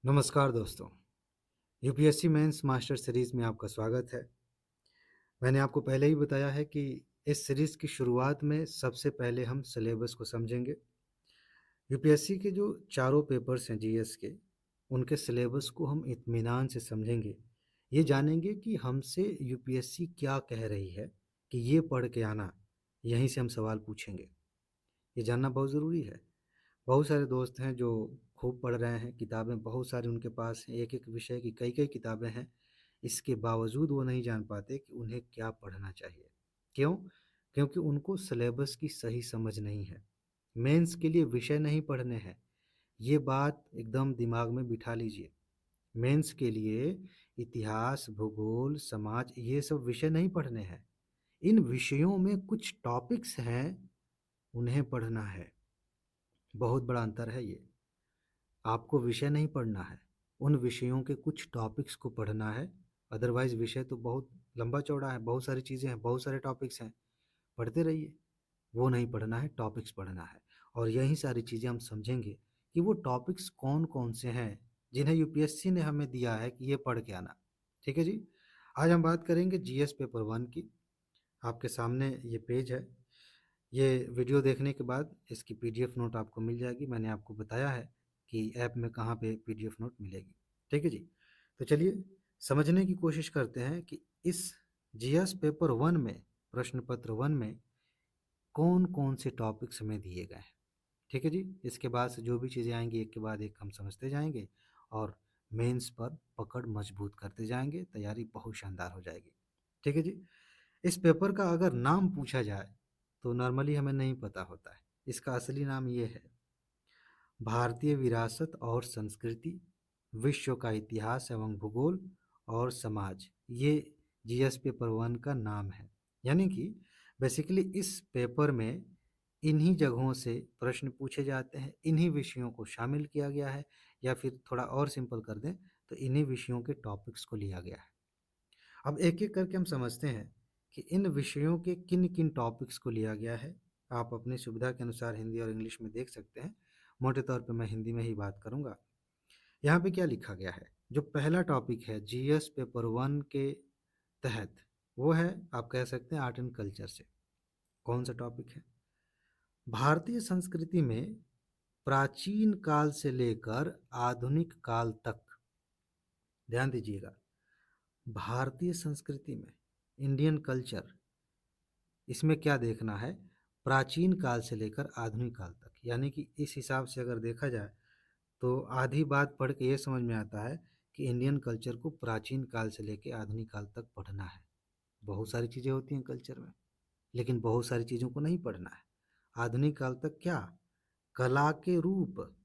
नमस्कार दोस्तों। UPSC mains master series में आपका स्वागत है। मैंने आपको पहले ही बताया है कि इस सीरीज़ की शुरुआत में सबसे पहले हम सिलेबस को समझेंगे। यूपीएससी के जो चारों पेपर्स हैं जीएस के, उनके सिलेबस को हम इत्मीनान से समझेंगे। ये जानेंगे कि हमसे यूपीएससी क्या कह रही है कि ये पढ़ के आना, यहीं से हम सवाल पूछेंगे। ये जानना बहुत ज़रूरी है। बहुत सारे दोस्त हैं जो खूब पढ़ रहे हैं, किताबें बहुत सारी उनके पास हैं, एक-एक विषय की कई-कई किताबें हैं। इसके बावजूद वो नहीं जान पाते कि उन्हें क्या पढ़ना चाहिए। क्यों? क्योंकि उनको सिलेबस की सही समझ नहीं है। मेंस के लिए विषय नहीं पढ़ने हैं, ये बात एकदम दिमाग में बिठा लीजिए। मेंस के लिए इतिहास, भूगोल, समाज ये सब विषय नहीं पढ़ने हैं। इन विषयों में कुछ टॉपिक्स हैं, उन्हें पढ़ना है। बहुत बड़ा अंतर है ये। आपको विषय नहीं पढ़ना है, उन विषयों के कुछ टॉपिक्स को पढ़ना है। अदरवाइज़ विषय तो बहुत लंबा-चौड़ा है, बहुत सारी चीज़ें हैं, बहुत सारे टॉपिक्स हैं, पढ़ते रहिए। वो नहीं पढ़ना है, टॉपिक्स पढ़ना है। और यही सारी चीज़ें हम समझेंगे कि वो टॉपिक्स कौन-कौन से हैं, जिन्हें यूपीएससी ने हमें दिया है कि ये पढ़ के आना। ठीक है जी? आज हम बात करेंगे जीएस पेपर 1 की। आपके सामने ये पेज है। ये वीडियो देखने के बाद इसकी पीडीएफ नोट आपको मिल जाएगी। मैंने आपको बताया है कि ऐप में कहाँ पे पीडीएफ नोट मिलेगी। ठीक है जी? तो चलिए समझने की कोशिश करते हैं कि इस जीएस पेपर 1 में, प्रश्न पत्र 1 में कौन-कौन से टॉपिक्स हमें दिए गए हैं। ठीक है जी? इसके बाद से जो भी चीज़ें आएँगी एक के बाद एक हम समझते जाएँगे और मेंस पर पकड़ मजबूत करते जाएँगे, तैयारी बहुत शानदार हो जाएगी। ठीक है जी? इस पेपर का अगर नाम पूछा जाए तो नॉर्मली हमें नहीं पता होता है। इसका असली नाम ये है, भारतीय विरासत और संस्कृति, विश्व का इतिहास एवं भूगोल और समाज। ये जीएस पेपर 1 का नाम है। यानी कि बेसिकली इस पेपर में इन्हीं जगहों से प्रश्न पूछे जाते हैं, इन्हीं विषयों को शामिल किया गया है, या फिर थोड़ा और सिंपल कर दें तो इन्हीं विषयों के टॉपिक्स को लिया गया है। अब एक-एक करके हम समझते हैं कि इन विषयों के किन-किन टॉपिक्स को लिया गया है। आप अपनी सुविधा के अनुसार हिंदी और इंग्लिश में देख सकते हैं। मोटे तौर पे मैं हिंदी में ही बात करूँगा। यहाँ पे क्या लिखा गया है? जो पहला टॉपिक है जीएस पेपर 1 के तहत, वो है, आप कह सकते हैं, आर्ट एंड कल्चर से। कौन-सा टॉपिक है? भारतीय संस्कृति में प्राचीन काल से लेकर आधुनिक काल तक, ध्यान दीजिएगा, भारतीय संस्कृति में, इंडियन कल्चर, इसमें क्या देखना है, प्राचीन काल से लेकर आधुनिक काल तक। यानी कि इस हिसाब से अगर देखा जाए तो आधी बात पढ़ के ये समझ में आता है कि इंडियन कल्चर को प्राचीन काल से लेकर आधुनिक काल तक पढ़ना है। बहुत सारी चीज़ें होती हैं कल्चर में, लेकिन बहुत सारी चीज़ों को नहीं पढ़ना है। आधुनिक काल तक क्या? कला के रूप।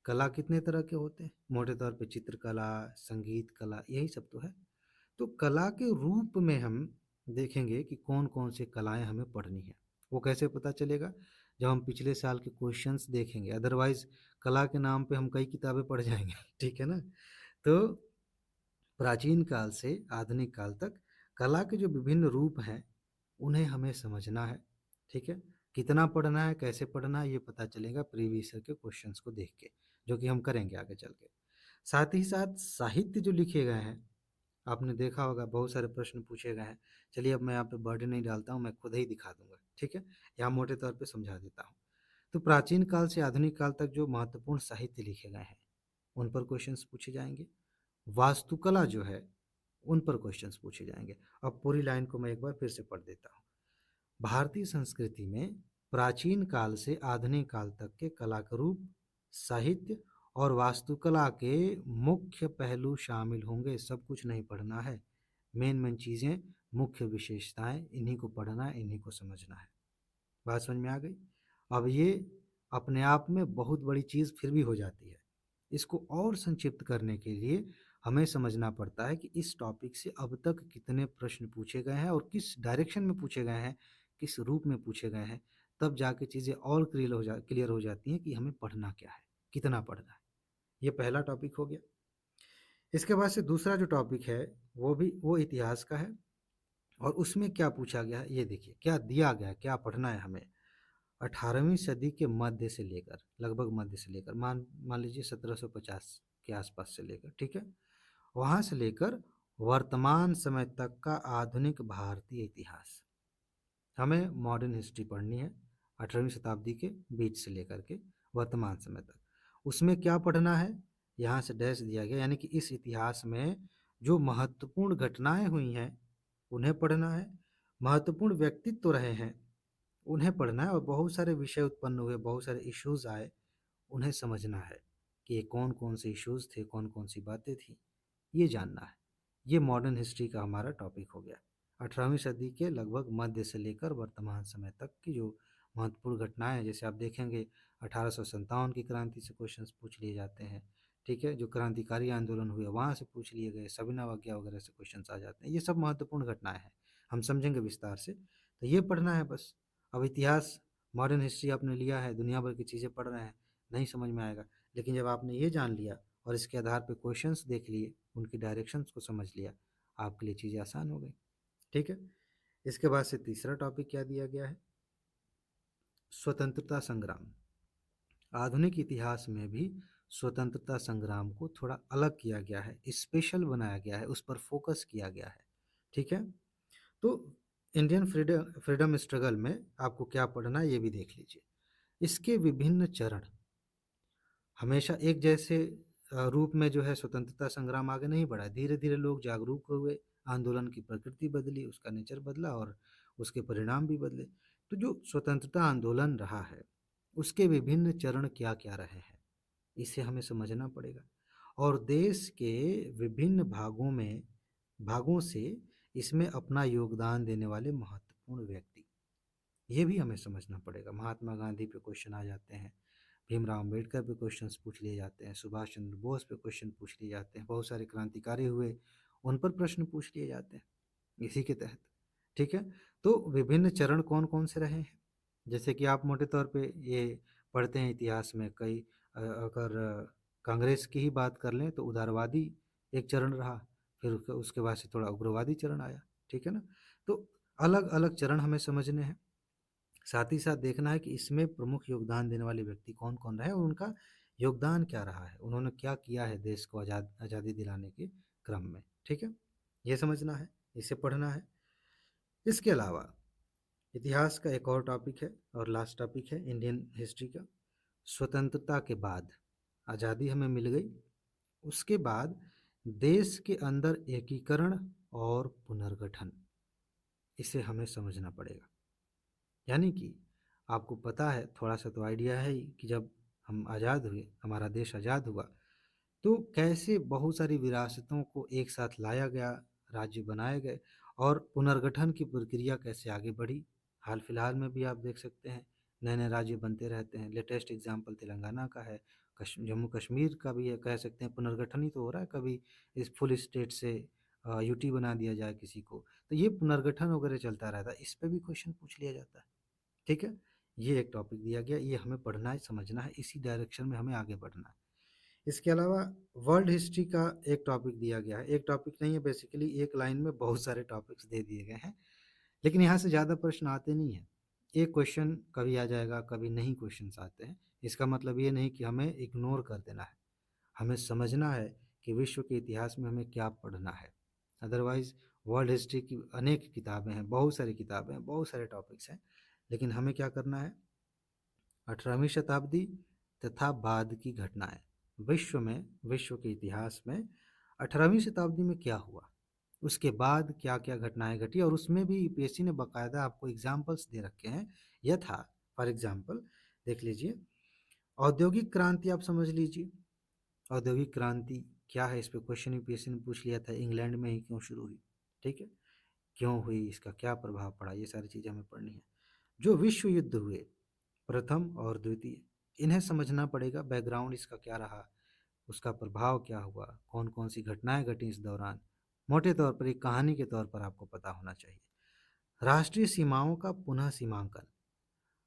कला कितने तरह के होते हैं? मोटे तौर पे चित्रकला, संगीत कला, यही सब तो है। तो कला के रूप में हम देखेंगे कि कौन-कौन सी कलाएँ हमें पढ़नी है। वो कैसे पता चलेगा? जब हम पिछले साल के क्वेश्चंस देखेंगे, अदरवाइज़ कला के नाम पे हम कई किताबें पढ़ जाएँगे, ठीक है ना? तो प्राचीन काल से आधुनिक काल तक कला के जो विभिन्न रूप हैं, उन्हें हमें समझना है, ठीक है? कितना पढ़ना है, कैसे पढ़ना है, ये पता चलेगा प्रीवियस ईयर के क्वेश्चंस को देख के, जो कि हम करेंगे आगे चल के। साथ ही साथ साहित्य जो लिखे गए हैं, आपने देखा होगा बहुत सारे प्रश्न पूछे गए हैं। चलिए अब मैं यहाँ पे बर्डन नहीं डालता हूँ, मैं खुद ही दिखा दूँगा, ठीक है? यहाँ मोटे तौर पे समझा देता हूँ। तो प्राचीन काल से आधुनिक काल तक जो महत्वपूर्ण साहित्य लिखे गए हैं, उन पर क्वेश्चंस पूछे जाएँगे। वास्तुकला जो है, उन पर क्वेश्चंस पूछे जाएँगे। अब पूरी लाइन को मैं एक बार फिर से पढ़ देता हूँ। भारतीय संस्कृति में प्राचीन काल से आधुनिक काल तक के कला के रूप, साहित्य और वास्तुकला के मुख्य पहलू शामिल होंगे। सब कुछ नहीं पढ़ना है। मेन मेन चीज़ें, मुख्य विशेषताएं, इन्हीं को पढ़ना है, इन्हीं को समझना है। बात समझ में आ गई? अब ये अपने आप में बहुत बड़ी चीज़ फिर भी हो जाती है। इसको और संक्षिप्त करने के लिए हमें समझना पड़ता है कि इस टॉपिक से अब तक कितने प्रश्न पूछे गए हैं और किस डायरेक्शन में पूछे गए हैं, किस रूप में पूछे गए हैं। तब जाके चीज़ें और क्लियर हो जाती हैं कि हमें पढ़ना क्या है, कितना पढ़ना है। ये पहला टॉपिक हो गया। इसके बाद से दूसरा जो टॉपिक है, वो इतिहास का है। और उसमें क्या पूछा गया है, ये देखिए क्या दिया गया है, क्या पढ़ना है हमें। 18वीं सदी के मध्य से लेकर, लगभग मध्य से लेकर, मान मान लीजिए 1750 के आसपास से लेकर, ठीक है, वहाँ से लेकर वर्तमान समय तक का आधुनिक भारतीय इतिहास। हमें मॉडर्न हिस्ट्री पढ़नी है 18वीं शताब्दी के बीच से लेकर के वर्तमान समय तक। उसमें क्या पढ़ना है, यहाँ से डैश दिया गया, यानी कि इस इतिहास में जो महत्वपूर्ण घटनाएं हुई हैं उन्हें पढ़ना है, महत्वपूर्ण व्यक्तित्व तो रहे हैं उन्हें पढ़ना है, और बहुत सारे विषय उत्पन्न हुए, बहुत सारे इश्यूज आए, उन्हें समझना है कि ये कौन कौन से इश्यूज थे, कौन कौन सी बातें थी, ये जानना है। ये मॉडर्न हिस्ट्री का हमारा टॉपिक हो गया। 18वीं सदी के लगभग मध्य से लेकर वर्तमान समय तक की जो महत्वपूर्ण घटनाएं हैं, जैसे आप देखेंगे 1857 की क्रांति से क्वेश्चंस पूछ लिए जाते हैं, ठीक है, जो क्रांतिकारी आंदोलन हुए वहाँ से पूछ लिए गए, सविनय अवज्ञा वगैरह से क्वेश्चंस आ जाते हैं। ये सब महत्वपूर्ण घटनाएं हैं, हम समझेंगे विस्तार से, तो ये पढ़ना है बस। अब इतिहास मॉडर्न हिस्ट्री आपने लिया है, दुनिया भर की चीज़ें पढ़ रहे हैं, नहीं समझ में आएगा, लेकिन जब आपने ये जान लिया और इसके आधार पर क्वेश्चंस देख लिए, उनकी डायरेक्शंस को समझ लिया, आपके लिए चीज़ें आसान हो गई, ठीक है। इसके बाद से तीसरा टॉपिक क्या दिया गया है, स्वतंत्रता संग्राम। आधुनिक इतिहास में भी स्वतंत्रता संग्राम को थोड़ा अलग किया गया है, स्पेशल बनाया गया है, उस पर फोकस किया गया है, ठीक है। तो इंडियन फ्रीडम स्ट्रगल में आपको क्या पढ़ना है ये भी देख लीजिए। इसके विभिन्न चरण, हमेशा एक जैसे रूप में जो है स्वतंत्रता संग्राम आगे नहीं बढ़ा, धीरे धीरे लोग जागरूक हुए, आंदोलन की प्रकृति बदली, उसका नेचर बदला और उसके परिणाम भी बदले। तो जो स्वतंत्रता आंदोलन रहा है उसके विभिन्न चरण क्या क्या रहे हैं, इसे हमें समझना पड़ेगा, और देश के विभिन्न भागों से इसमें अपना योगदान देने वाले महत्वपूर्ण व्यक्ति, ये भी हमें समझना पड़ेगा। महात्मा गांधी पे क्वेश्चन आ जाते हैं, भीमराव अम्बेडकर पे क्वेश्चंस पूछ लिए जाते हैं, सुभाष चंद्र बोस पे क्वेश्चन पूछ लिए जाते हैं, बहुत सारे क्रांतिकारी हुए उन पर प्रश्न पूछ लिए जाते हैं इसी के तहत, ठीक है। तो विभिन्न चरण कौन कौन से रहे हैं, जैसे कि आप मोटे तौर पे ये पढ़ते हैं इतिहास में, कई अगर कांग्रेस की ही बात कर लें तो उदारवादी एक चरण रहा, फिर उसके बाद से थोड़ा उग्रवादी चरण आया, ठीक है ना। तो अलग अलग चरण हमें समझने हैं, साथ ही साथ देखना है कि इसमें प्रमुख योगदान देने वाले व्यक्ति कौन कौन रहे और उनका योगदान क्या रहा है, उन्होंने क्या किया है देश को आज़ादी दिलाने के क्रम में, ठीक है, ये समझना है, इसे पढ़ना है। इसके अलावा इतिहास का एक और टॉपिक है और लास्ट टॉपिक है इंडियन हिस्ट्री का, स्वतंत्रता के बाद आज़ादी हमें मिल गई, उसके बाद देश के अंदर एकीकरण और पुनर्गठन, इसे हमें समझना पड़ेगा। यानी कि आपको पता है, थोड़ा सा तो आइडिया है ही कि जब हम आज़ाद हुए, हमारा देश आज़ाद हुआ, तो कैसे बहुत सारी विरासतों को एक साथ लाया गया, राज्य बनाए गए और पुनर्गठन की प्रक्रिया कैसे आगे बढ़ी। हाल फिलहाल में भी आप देख सकते हैं नए नए राज्य बनते रहते हैं, लेटेस्ट एग्जाम्पल तेलंगाना का है, जम्मू कश्मीर का भी है, कह सकते हैं पुनर्गठन ही तो हो रहा है, कभी इस फुल स्टेट से यूटी बना दिया जाए किसी को, तो ये पुनर्गठन वगैरह चलता रहता है, इस पर भी क्वेश्चन पूछ लिया जाता है, ठीक है। ये एक टॉपिक दिया गया, ये हमें पढ़ना है, समझना है, इसी डायरेक्शन में हमें आगे बढ़ना है। इसके अलावा वर्ल्ड हिस्ट्री का एक टॉपिक दिया गया है, एक टॉपिक नहीं है, बेसिकली एक लाइन में बहुत सारे टॉपिक्स दे दिए गए हैं, लेकिन यहाँ से ज़्यादा प्रश्न आते नहीं हैं, एक क्वेश्चन कभी आ जाएगा, कभी नहीं क्वेश्चन आते हैं। इसका मतलब ये नहीं कि हमें इग्नोर कर देना है, हमें समझना है कि विश्व के इतिहास में हमें क्या पढ़ना है। अदरवाइज़ वर्ल्ड हिस्ट्री की अनेक किताबें हैं, बहुत सारी किताबें हैं, बहुत सारे टॉपिक्स हैं, लेकिन हमें क्या करना है, 18वीं शताब्दी तथा बाद की घटनाएं, विश्व के इतिहास में 18वीं शताब्दी में क्या हुआ, उसके बाद क्या क्या घटनाएं घटी, और उसमें भी यूपीएससी ने बाकायदा आपको एग्जाम्पल्स दे रखे हैं। यथा फॉर एग्जाम्पल देख लीजिए, औद्योगिक क्रांति आप समझ लीजिए, औद्योगिक क्रांति क्या है, इस पर क्वेश्चन यूपीएससी ने पूछ लिया था, इंग्लैंड में ही क्यों शुरू हुई, ठीक है, क्यों हुई, इसका क्या प्रभाव पड़ा, ये सारी चीज़ें हमें पढ़नी है। जो विश्व युद्ध हुए प्रथम और द्वितीय, इन्हें समझना पड़ेगा, बैकग्राउंड इसका क्या रहा, उसका प्रभाव क्या हुआ, कौन कौन सी घटनाएं घटी इस दौरान, मोटे तौर पर एक कहानी के तौर पर आपको पता होना चाहिए। राष्ट्रीय सीमाओं का पुनः सीमांकन,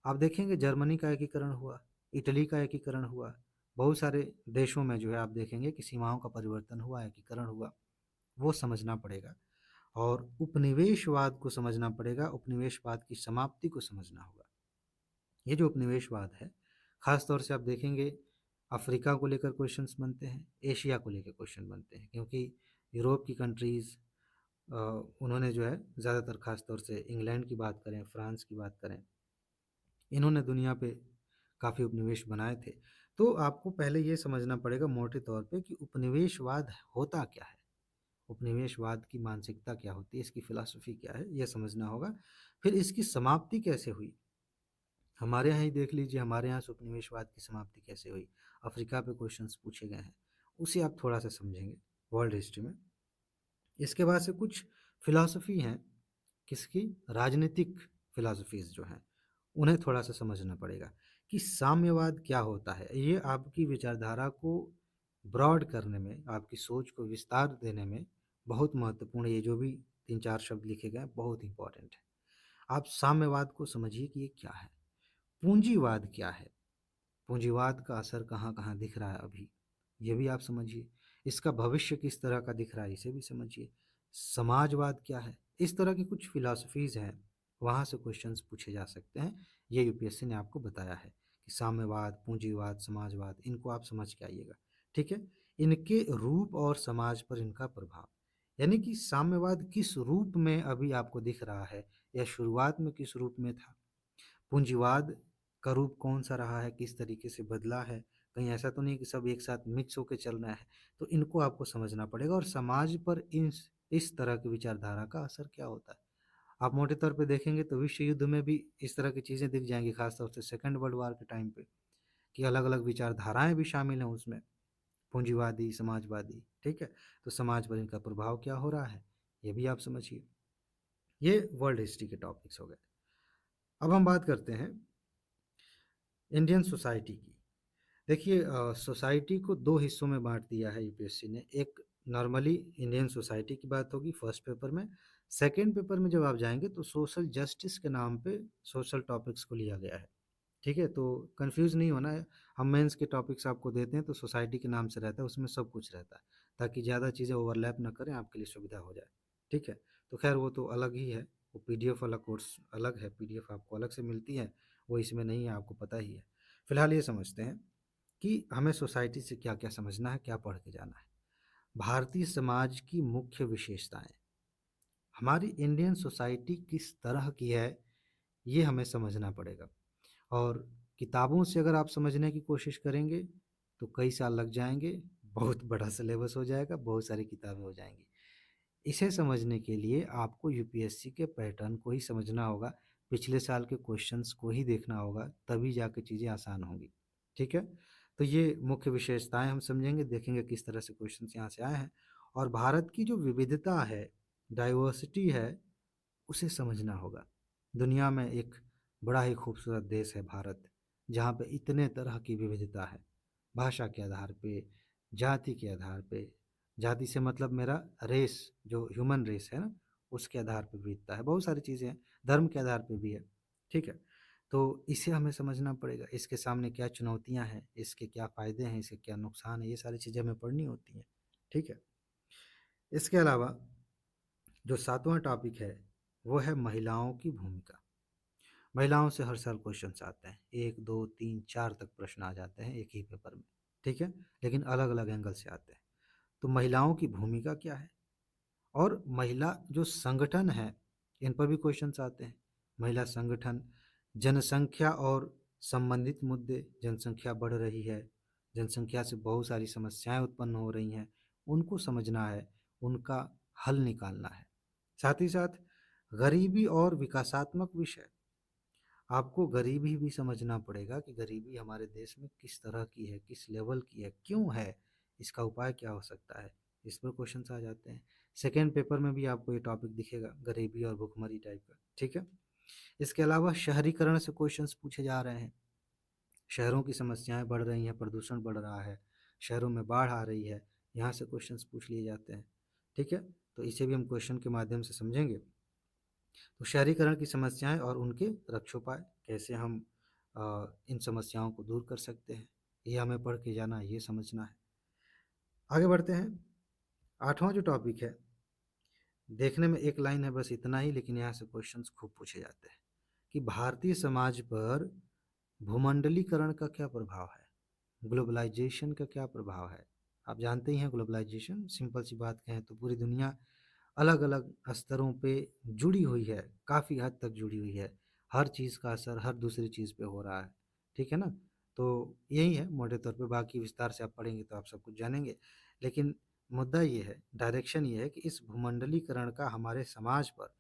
आप देखेंगे जर्मनी का एकीकरण हुआ, इटली का एकीकरण हुआ, बहुत सारे देशों में जो है आप देखेंगे कि सीमाओं का परिवर्तन हुआ, एकीकरण हुआ, वो समझना पड़ेगा। और उपनिवेशवाद को समझना पड़ेगा, उपनिवेशवाद की समाप्ति को समझना होगा। ये जो उपनिवेशवाद है, ख़ास तौर से आप देखेंगे अफ्रीका को लेकर क्वेश्चंस बनते हैं, एशिया को लेकर क्वेश्चन बनते हैं, क्योंकि यूरोप की कंट्रीज़ उन्होंने जो है ज़्यादातर ख़ास तौर से इंग्लैंड की बात करें, फ्रांस की बात करें, इन्होंने दुनिया पे काफ़ी उपनिवेश बनाए थे। तो आपको पहले ये समझना पड़ेगा मोटे तौर पे कि उपनिवेशवाद होता क्या है? उपनिवेशवाद की मानसिकता क्या होती है? इसकी फ़िलॉसफ़ी क्या है? ये समझना होगा। फिर इसकी समाप्ति कैसे हुई? हमारे यहाँ ही देख लीजिए, हमारे यहाँ से उपनिवेशवाद की समाप्ति कैसे हुई? अफ्रीका पे क्वेश्चंस पूछे गए हैं, उसे आप थोड़ा-सा समझेंगे वर्ल्ड हिस्ट्री में। इसके बाद से कुछ फ़िलॉसफ़ी हैं, किसकी? राजनीतिक फ़िलॉसफ़ीज़ जो हैं, उन्हें थोड़ा-सा समझना पड़ेगा कि साम्यवाद क्या होता है? ये आपकी विचारधारा को ब्रॉड करने में, आपकी सोच को विस्तार देने में बहुत महत्वपूर्ण, ये जो भी 3-4 शब्द लिखे गए हैं, बहुत इम्पोर्टेंट है। आप साम्यवाद को समझिए कि ये क्या है? पूंजीवाद क्या है? पूंजीवाद का असर कहाँ-कहाँ दिख रहा है अभी, ये भी आप समझिए। इसका भविष्य किस तरह का दिख रहा है, इसे भी समझिए। समाजवाद क्या है? इस तरह की कुछ फ़िलॉसफ़ीज़ हैं, वहाँ से क्वेश्चंस पूछे जा सकते हैं। ये यूपीएससी ने आपको बताया है कि साम्यवाद, पूंजीवाद, समाजवाद, इनको आप समझ के आइएगा, ठीक है? इनके रूप और समाज पर इनका प्रभाव, यानी कि साम्यवाद किस रूप में अभी आपको दिख रहा है या शुरुआत में किस रूप में था? पूंजीवाद का रूप कौन-सा रहा है, किस तरीके से बदला है, कहीं ऐसा तो नहीं कि सब एक साथ मिक्स होके चल रहा है, तो इनको आपको समझना पड़ेगा और समाज पर इस तरह की विचारधारा का असर क्या होता है। आप मोटे तौर पे देखेंगे तो विश्व युद्ध में भी इस तरह की चीज़ें दिख जाएँगी, ख़ास तौर से सेकंड वर्ल्ड वॉर के टाइम पे, कि अलग-अलग विचारधाराएँ भी शामिल हैं उसमें, पूंजीवादी, समाजवादी, ठीक है? तो समाज पर इनका प्रभाव क्या हो रहा है, ये भी आप समझिए। ये वर्ल्ड हिस्ट्री के टॉपिक्स हो गए। अब हम बात करते हैं इंडियन सोसाइटी की। देखिए सोसाइटी को 2 हिस्सों में बाँट दिया है यूपीएससी ने। एक नॉर्मली इंडियन सोसाइटी की बात होगी फर्स्ट पेपर में। सेकंड पेपर में जब आप जाएँगे तो सोशल जस्टिस के नाम पे सोशल टॉपिक्स को लिया गया है। ठीक है? तो कन्फ्यूज़ नहीं होना है। हम मेंस के टॉपिक्स आपको देते हैं तो सोसाइटी के नाम से रहता है, उसमें सब कुछ रहता है, ताकि ज़्यादा चीज़ें ओवरलैप ना करें, आपके लिए सुविधा हो जाए। ठीक है? तो ख़ैर वो तो अलग ही है, वो पीडीएफ वाला कोर्स अलग है, पीडीएफ आपको अलग से मिलती है, वो इसमें नहीं है, आपको पता ही है। फिलहाल ये समझते हैं कि हमें सोसाइटी से क्या-क्या समझना है, क्या पढ़ के जाना है। भारतीय समाज की मुख्य विशेषताएँ, हमारी इंडियन सोसाइटी किस तरह की है, ये हमें समझना पड़ेगा। और किताबों से अगर आप समझने की कोशिश करेंगे, तो कई साल लग जाएँगे, बहुत बड़ा सिलेबस हो जाएगा, बहुत सारी किताबें हो जाएँगी। इसे समझने के लिए आपको यूपीएससी के पैटर्न को ही समझना होगा, पिछले साल के क्वेश्चंस को ही देखना होगा, तभी जाके चीज़ें आसान होंगी। ठीक है? तो ये मुख्य विशेषताएँ हम समझेंगे, देखेंगे किस तरह से क्वेश्चंस यहाँ से आए हैं और भारत की जो विविधता है, डाइवर्सिटी है, उसे समझना होगा। दुनिया में एक बड़ा ही खूबसूरत देश है भारत, जहाँ पे इतने तरह की विविधता है। भाषा के आधार पे, जाति के आधार पे, जाति से मतलब मेरा रेस, जो ह्यूमन रेस है ना, उसके आधार पे विविधता है। बहुत सारी चीज़ें हैं, धर्म के आधार पे भी है, ठीक है? तो इसे हमें समझना पड़ेगा, इसके सामने क्या चुनौतियाँ हैं, इसके क्या फ़ायदे हैं, इसके क्या नुकसान हैं, ये सारी चीज़ें हमें पढ़नी होती हैं, ठीक है? इसके अलावा जो 7वां टॉपिक है, वो है महिलाओं की भूमिका। महिलाओं से हर साल क्वेश्चंस आते हैं, 1, 2, 3, 4 तक प्रश्न आ जाते हैं एक ही पेपर में, ठीक है? लेकिन अलग-अलग एंगल से आते हैं। तो महिलाओं की भूमिका क्या है? और महिला जो संगठन है, इन पर भी क्वेश्चंस आते हैं। महिला संगठन, जनसंख्या और संबंधित मुद्दे, जनसंख्या बढ़ रही है, जनसंख्या से बहुत सारी समस्याएँ उत्पन्न हो रही हैं, उनको समझना है, उनका हल निकालना है। साथ ही साथ गरीबी और विकासात्मक विषय, आपको गरीबी भी समझना पड़ेगा कि गरीबी हमारे देश में किस तरह की है, किस लेवल की है, क्यों है, इसका उपाय क्या हो सकता है, इस पर क्वेश्चंस आ जाते हैं। सेकेंड पेपर में भी आपको ये टॉपिक दिखेगा, गरीबी और भुखमरी टाइप का, ठीक है? इसके अलावा शहरीकरण से क्वेश्चंस पूछे जा रहे हैं। शहरों की समस्याएं बढ़ रही हैं, प्रदूषण बढ़ रहा है, शहरों में बाढ़ आ रही है, यहाँ से क्वेश्चंस पूछ लिए जाते हैं, ठीक है? तो इसे भी हम क्वेश्चन के माध्यम से समझेंगे। तो शहरीकरण की समस्याएं और उनके रक्षोपाय, कैसे हम इन समस्याओं को दूर कर सकते हैं, ये हमें पढ़ के जाना है, ये समझना है। आगे बढ़ते हैं। 8वां जो टॉपिक है, देखने में एक लाइन है बस इतना ही, लेकिन यहाँ से क्वेश्चंस खूब पूछे जाते हैं, कि भारतीय समाज पर भूमंडलीकरण का क्या प्रभाव है। ग्लोबलाइजेशन का क्या प्रभाव है। आप जानते ही हैं ग्लोबलाइजेशन, सिंपल सी बात कहें तो पूरी दुनिया अलग-अलग स्तरों पे जुड़ी हुई है, काफ़ी हद तक जुड़ी हुई है। हर चीज़ का असर हर दूसरी चीज़ पे हो रहा है, ठीक है ना? तो यही है मोटे तौर पे, बाकी विस्तार से आप पढ़ेंगे तो आप सब कुछ जानेंगे। लेकिन मुद्दा ये है, डायरेक्शन ये है कि इस भूमंडलीकरण का हमारे समाज पर,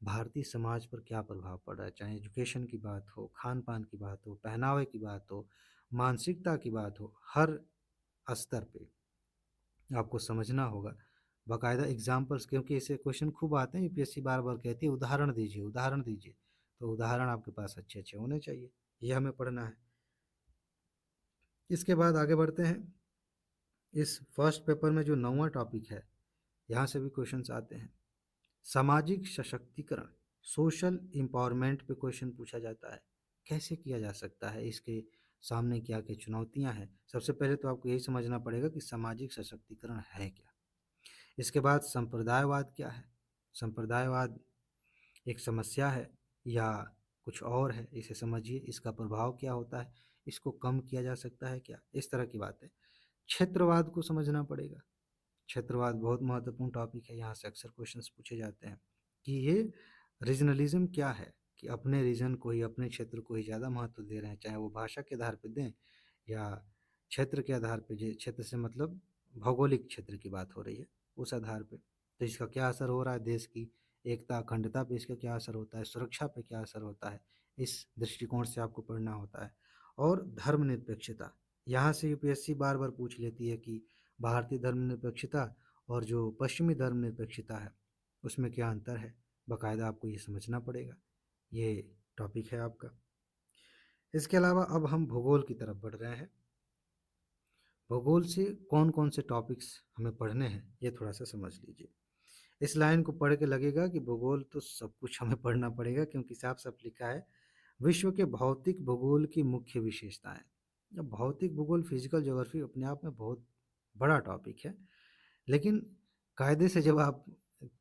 भारतीय समाज पर क्या प्रभाव पड़ रहा है। चाहे एजुकेशन की बात हो, खान-पान की बात हो, पहनावे की बात हो, मानसिकता की बात हो, हर स्तर पे आपको समझना होगा। बाकायदा एग्ज़ाम्पल्स, क्योंकि ऐसे क्वेश्चन खूब आते हैं, यूपीएससी बार-बार कहती है उदाहरण दीजिए, उदाहरण दीजिए। तो उदाहरण आपके पास अच्छे-अच्छे होने चाहिए, ये हमें पढ़ना है। इसके बाद आगे बढ़ते हैं। इस फर्स्ट पेपर में जो 9वां टॉपिक है, यहाँ से भी क्वेश्चंस आते हैं। सामाजिक सशक्तिकरण, सोशल एम्पावरमेंट पे क्वेश्चन पूछा जाता है। कैसे किया जा सकता है, इसके सामने क्या-क्या चुनौतियाँ हैं? सबसे पहले तो आपको यही समझना पड़ेगा कि सामाजिक सशक्तिकरण है क्या? इसके बाद संप्रदायवाद क्या है? संप्रदायवाद एक समस्या है या कुछ और है, इसे समझिए। इसका प्रभाव क्या होता है? इसको कम किया जा सकता है क्या? इस तरह की बातें। क्षेत्रवाद को समझना पड़ेगा। क्षेत्रवाद बहुत महत्वपूर्ण टॉपिक है, यहाँ से अक्सर क्वेश्चंस पूछे जाते हैं कि ये रीजनलिज्म क्या है, कि अपने रीजन को ही, अपने क्षेत्र को ही ज़्यादा महत्व दे रहे हैं, चाहे वो भाषा के आधार पे दें या क्षेत्र के आधार पे। जे क्षेत्र से मतलब भौगोलिक क्षेत्र की बात हो रही है, उस आधार पे। तो इसका क्या असर हो रहा है, देश की एकता अखंडता पे इसका क्या असर होता है, सुरक्षा पे क्या असर होता है, इस दृष्टिकोण से आपको पढ़ना होता है। और धर्मनिरपेक्षता, यहाँ से यूपीएससी बार-बार पूछ लेती है कि भारतीय धर्मनिरपेक्षता और जो पश्चिमी धर्मनिरपेक्षता है, उसमें क्या अंतर है? बाकायदा आपको ये समझना पड़ेगा। ये टॉपिक है आपका। इसके अलावा अब हम भूगोल की तरफ बढ़ रहे हैं। भूगोल से कौन-कौन से टॉपिक्स हमें पढ़ने हैं, ये थोड़ा-सा समझ लीजिए। इस लाइन को पढ़ के लगेगा कि भूगोल तो सब कुछ हमें पढ़ना पड़ेगा, क्योंकि साफ-साफ लिखा है, विश्व के भौतिक भूगोल की मुख्य विशेषताएँ। अब भौतिक भूगोल, फिज़िकल ज्योग्राफी अपने आप में बहुत बड़ा टॉपिक है। लेकिन कायदे से जब आप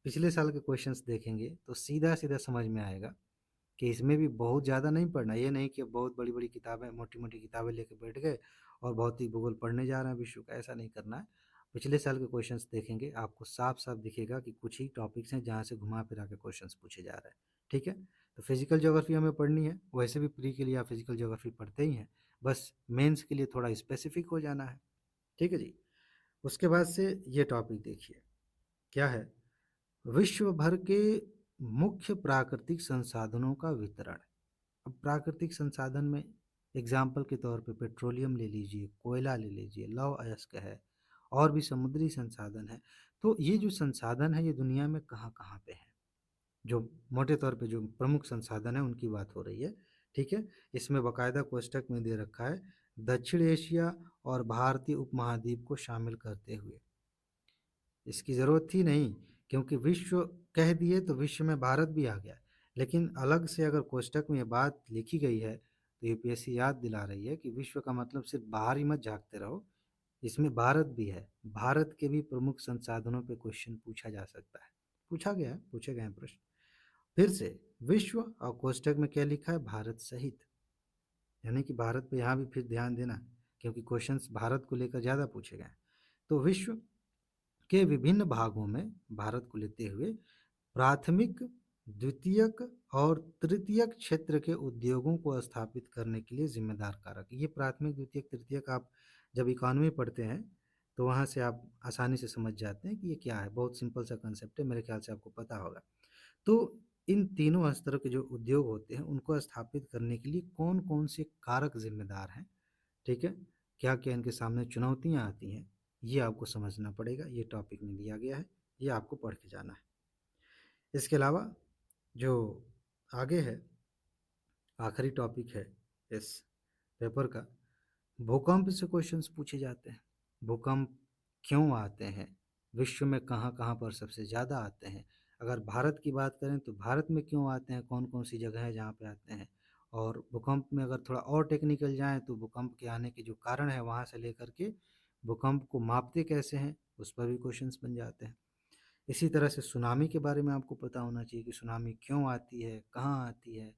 पिछले साल के क्वेश्चंस देखेंगे तो सीधा-सीधा समझ में आएगा कि इसमें भी बहुत ज़्यादा नहीं पढ़ना। ये नहीं कि बहुत बड़ी-बड़ी किताबें, मोटी-मोटी किताबें लेके बैठ गए और भौतिक भूगोल पढ़ने जा रहे हैं विश्व का, ऐसा नहीं करना है। पिछले साल के क्वेश्चंस देखेंगे, आपको साफ-साफ दिखेगा कि कुछ ही टॉपिक्स हैं जहाँ से घुमा-फिरा के क्वेश्चंस पूछे जा रहे हैं, ठीक है? तो फिज़िकल ज्योग्राफी हमें पढ़नी है, वैसे भी प्री के लिए आप फिज़िकल ज्योग्राफी पढ़ते ही हैं, बस मेंस के लिए थोड़ा स्पेसिफिक हो जाना है, ठीक है जी? उसके बाद से ये टॉपिक देखिए, क्या है? विश्व भर के मुख्य प्राकृतिक संसाधनों का वितरण। अब प्राकृतिक संसाधन में एग्जाम्पल के तौर पे पेट्रोलियम ले लीजिए, कोयला ले लीजिए, लौह अयस्क है, और भी समुद्री संसाधन है। तो ये जो संसाधन है, ये दुनिया में कहाँ-कहाँ पे हैं? जो मोटे तौर पे जो प्रमुख संसाधन है उनकी बात हो रही है, ठीक है? इसमें बाकायदा कोष्ठक में दे रखा है, दक्षिण एशिया और भारतीय उपमहाद्वीप को शामिल करते हुए। इसकी ज़रूरत थी नहीं, क्योंकि विश्व कह दिए तो विश्व में भारत भी आ गया। लेकिन अलग से अगर कोष्ठक में ये बात लिखी गई है, तो यूपीएससी याद दिला रही है कि विश्व का मतलब सिर्फ बाहर ही मत झाँकते रहो, इसमें भारत भी है। भारत के भी प्रमुख संसाधनों पे क्वेश्चन पूछा जा सकता है। पूछा गया है, पूछे गए हैं प्रश्न। फिर से विश्व और कोष्ठक में क्या लिखा है? भारत सहित। यानी कि भारत पे यहाँ भी फिर ध्यान देना, क्योंकि क्वेश्चंस भारत को लेकर ज़्यादा पूछे गए हैं। तो विश्व के विभिन्न भागों में भारत को लेते हुए प्राथमिक, द्वितीयक और तृतीयक क्षेत्र के उद्योगों को स्थापित करने के लिए जिम्मेदार कारक। ये प्राथमिक, द्वितीयक, तृतीयक आप जब इकोनॉमी पढ़ते हैं तो वहाँ से आप आसानी से समझ जाते हैं कि ये क्या है। बहुत सिंपल सा कंसेप्ट है, मेरे ख्याल से आपको पता होगा। तो इन तीनों स्तरों के जो उद्योग होते हैं उनको स्थापित करने के लिए कौन-कौन से कारक जिम्मेदार हैं, ठीक है? क्या-क्या इनके सामने चुनौतियाँ आती हैं, ये आपको समझना पड़ेगा। ये टॉपिक में दिया गया है, ये आपको पढ़ के जाना है। इसके अलावा जो आगे है, आखिरी टॉपिक है इस पेपर का, भूकंप से क्वेश्चंस पूछे जाते हैं। भूकंप क्यों आते हैं? विश्व में कहाँ-कहाँ पर सबसे ज़्यादा आते हैं? अगर भारत की बात करें तो भारत में क्यों आते हैं? कौन-कौन सी जगह है जहाँ पे आते हैं? और भूकंप में अगर थोड़ा और टेक्निकल जाएँ तो भूकंप के आने के जो कारण है वहाँ से लेकर के भूकंप को मापते कैसे हैं? उस पर भी क्वेश्चंस बन जाते हैं। इसी तरह से सुनामी के बारे में आपको पता होना चाहिए कि सुनामी क्यों आती है? कहाँ आती है?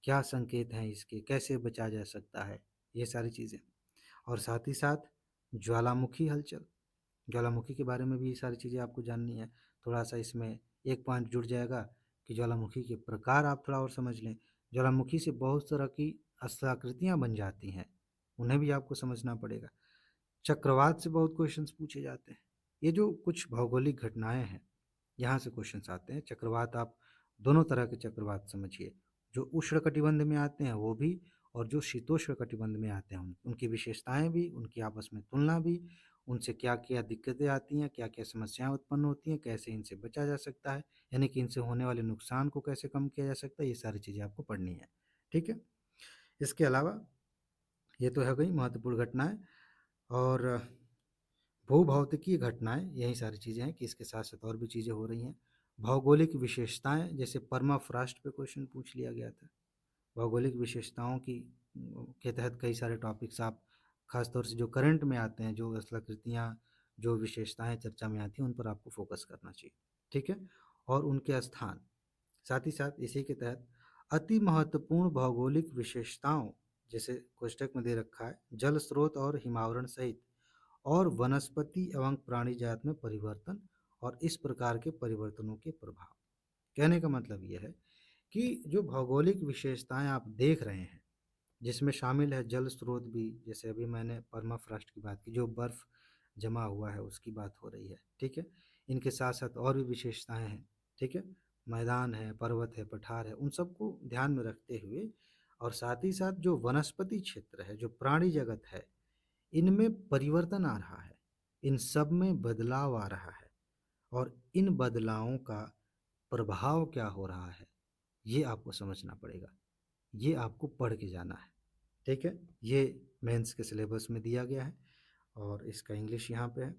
क्या संकेत हैं इसके? कैसे बचा जा सकता है? ये सारी चीज़ें। और साथ ही साथ ज्वालामुखी हलचल, ज्वालामुखी के बारे में भी ये सारी चीज़ें आपको जाननी है। थोड़ा-सा इसमें एक पॉइंट जुड़ जाएगा कि ज्वालामुखी के प्रकार आप थोड़ा और समझ लें। ज्वालामुखी से बहुत तरह की स्थलाकृतियाँ बन जाती हैं, उन्हें भी आपको समझना पड़ेगा। चक्रवात से बहुत क्वेश्चंस पूछे जाते हैं। ये जो कुछ भौगोलिक घटनाएँ हैं, यहाँ से क्वेश्चंस आते हैं। चक्रवात आप दोनों तरह के चक्रवात समझिए, जो उष्णकटिबंध में आते हैं वो भी, और जो शीतोष्ण कटिबंध में आते हैं उनकी विशेषताएँ भी, उनकी आपस में तुलना भी, उनसे क्या-क्या दिक्कतें आती हैं, क्या-क्या समस्याएँ उत्पन्न होती हैं, कैसे इनसे बचा जा सकता है, यानी कि इनसे होने वाले नुकसान को कैसे कम किया जा सकता है, ये सारी चीज़ें आपको पढ़नी है। ठीक है? इसके अलावा ये तो हो गई महत्वपूर्ण घटनाएँ, और भूभौतिकीय घटनाएँ, यही सारी चीज़ें हैं कि इसके साथ-साथ और भी चीज़ें हो रही हैं। भौगोलिक विशेषताएँ, जैसे परमाफ्रॉस्ट पे क्वेश्चन पूछ लिया गया था। भौगोलिक विशेषताओं की के तहत कई सारे टॉपिक्स आप ख़ास तौर से जो करंट में आते हैं, जो स्थलाकृतियाँ, जो विशेषताएँ चर्चा में आती हैं, उन पर आपको फ़ोकस करना चाहिए। ठीक है? और उनके स्थान, साथ ही साथ इसी के तहत अति महत्वपूर्ण भौगोलिक विशेषताओं, जैसे कोष्ठक में दे रखा है, जल स्रोत और हिमावरण सहित और वनस्पति एवं प्राणी जात में परिवर्तन और इस प्रकार के परिवर्तनों के प्रभाव। कहने का मतलब ये है कि जो भौगोलिक विशेषताएं आप देख रहे हैं, जिसमें शामिल है जल स्रोत भी, जैसे अभी मैंने परमाफ्रॉस्ट की बात की, जो बर्फ़ जमा हुआ है उसकी बात हो रही है, ठीक है? इनके साथ-साथ और भी विशेषताएं हैं, ठीक है? मैदान है, पर्वत है, पठार है, उन सबको ध्यान में रखते हुए, और साथ ही साथ जो वनस्पति क्षेत्र है, जो प्राणी जगत है, इनमें परिवर्तन आ रहा है, इन सब में बदलाव आ रहा है, और इन बदलावों का प्रभाव क्या हो रहा है, ये आपको समझना पड़ेगा। ये आपको पढ़ के जाना है, ठीक है? ये मेंस के सिलेबस में दिया गया है, और इसका इंग्लिश यहाँ पे है।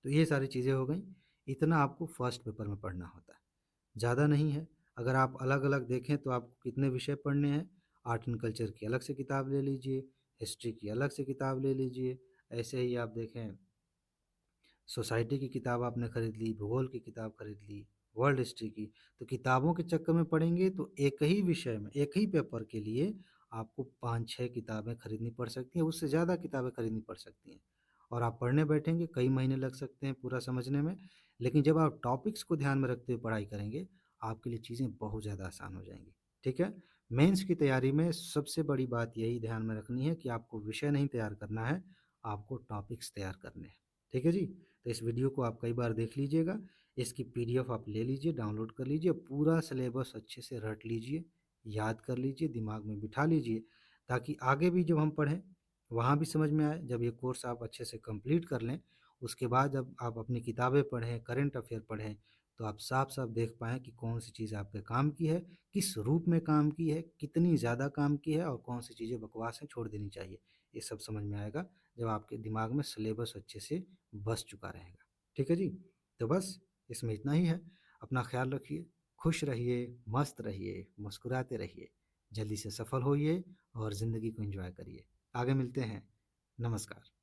तो ये सारी चीज़ें हो गईं, इतना आपको फर्स्ट पेपर में पढ़ना होता है, ज़्यादा नहीं है। अगर आप अलग-अलग देखें तो आपको कितने विषय पढ़ने हैं, आर्ट एंड कल्चर की अलग से किताब ले लीजिए, हिस्ट्री की अलग से किताब ले लीजिए, ऐसे ही आप देखें सोसाइटी की किताब आपने खरीद ली, भूगोल की किताब खरीद ली, वर्ल्ड हिस्ट्री की, तो किताबों के चक्कर में पढ़ेंगे तो एक ही विषय में, एक ही पेपर के लिए आपको 5-6 किताबें खरीदनी पड़ सकती हैं, उससे ज़्यादा किताबें खरीदनी पड़ सकती हैं। और आप पढ़ने बैठेंगे, कई महीने लग सकते हैं पूरा समझने में, लेकिन जब आप टॉपिक्स को ध्यान में रखते हुए पढ़ाई करेंगे, आपके लिए चीज़ें बहुत ज़्यादा आसान हो जाएँगी, ठीक है? मेंस की तैयारी में सबसे बड़ी बात यही ध्यान में रखनी है कि आपको विषय नहीं तैयार करना है, आपको टॉपिक्स तैयार करने हैं, ठीक है जी? तो इस वीडियो को आप कई बार देख लीजिएगा, इसकी पीडीएफ आप ले लीजिए, डाउनलोड कर लीजिए, पूरा सिलेबस अच्छे से रट लीजिए, याद कर लीजिए, दिमाग में बिठा लीजिए, ताकि आगे भी जब हम पढ़ें, वहाँ भी समझ में आए। जब ये कोर्स आप अच्छे से कंप्लीट कर लें, उसके बाद जब आप अपनी किताबें पढ़ें, करंट अफेयर पढ़ें, तो आप साफ-साफ देख पाएँ कि कौन-सी चीज़ आपके काम की है, किस रूप में काम की है, कितनी ज़्यादा काम की है, और कौन-सी चीज़ें बकवास हैं, छोड़ देनी चाहिए। ये सब समझ में आएगा, जब आपके दिमाग में सिलेबस अच्छे से बस चुका रहेगा। ठीक है जी? तो बस इसमें इतना ही है। अपना ख़्याल रखिए, खुश रहिए, मस्त रहिए, मुस्कुराते रहिए, जल्दी से सफल होइए और ज़िंदगी को एन्जॉय करिए। आगे मिलते हैं। नमस्कार।